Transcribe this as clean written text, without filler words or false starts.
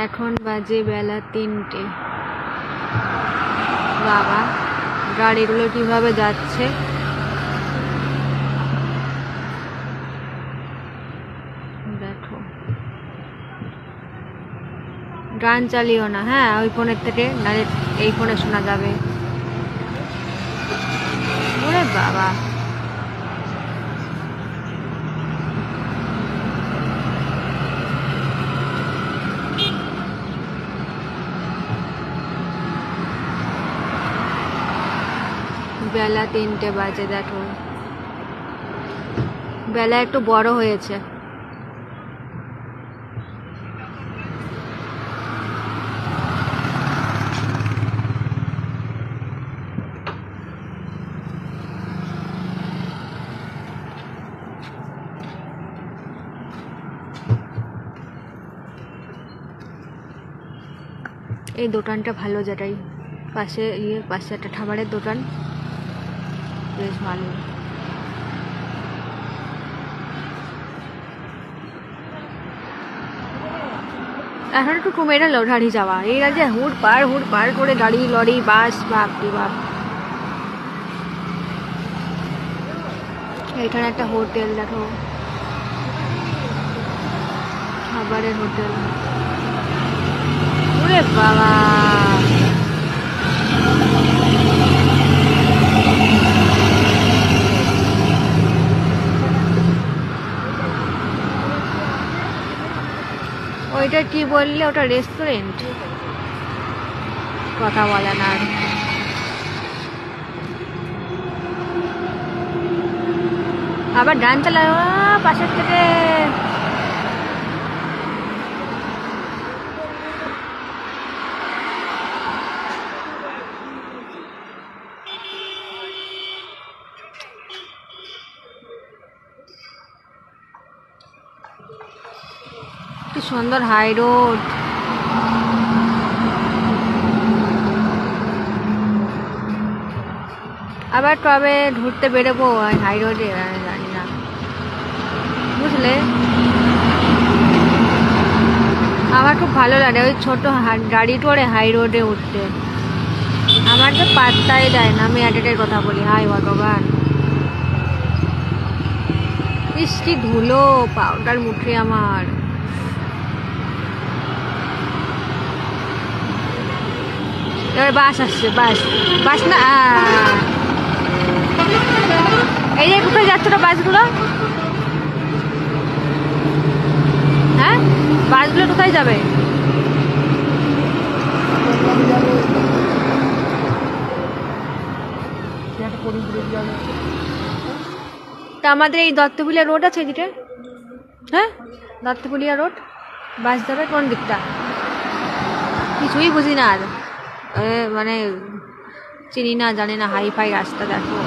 এখন বাজে বেলা 3টে। বাবা, গাড়িগুলো কিভাবে যাচ্ছে! দেখো, গান চালিও না, হ্যাঁ, ওই ফোনের থেকে, নাহলে এই ফোনে শোনা যাবে। ওরে বাবা, বেলা 3টে বাজে। দেখো, বেলা একটু বড় হয়েছে। এই দোকানটা ভালো, যেটাই পাশে একটা খাবারের দোকান, বেশ ভালো। এখন একটু কমে গেল গাড়ি যাওয়া, এই যে হুড় পাড় করে গাড়ি, লরি, বাস, বাপরে বাপ। এখানে একটা হোটেল, দেখো, খাবারের হোটেল। ওরে বাবা, ওইটা কি বললে? ওটা রেস্টুরেন্ট? কথা বলে না। আবার ডান চালাও পাশের থেকে। কি সুন্দর হাই রোড। আবার কবে ঘুরতে বেরোবো হাই রোডে জানি না, বুঝলে? আমার খুব ভালো লাগে ওই ছোট গাড়ি করে হাই রোডে উঠতে। আমার তো পাত্তাই দেয় না, আমি এটার কথা বলি। হাই ভগবান, ইস কি ধুলো, পাউডার মুখে আমার। এবার বাস আসছে, বাস না, এই যে কোথায় যাচ্ছে না বাসগুলো? হ্যাঁ, বাসগুলো কোথায় যাবে? তা আমাদের এই দত্তপুলিয়া রোড আছে এদিকে, হ্যাঁ, দত্তপুলিয়া রোড, বাস যাবে কোন দিকটা? কিছুই বুঝি না আর, মানে চিনি না, জানি না, হাই ফাই রাস্তা। দেখো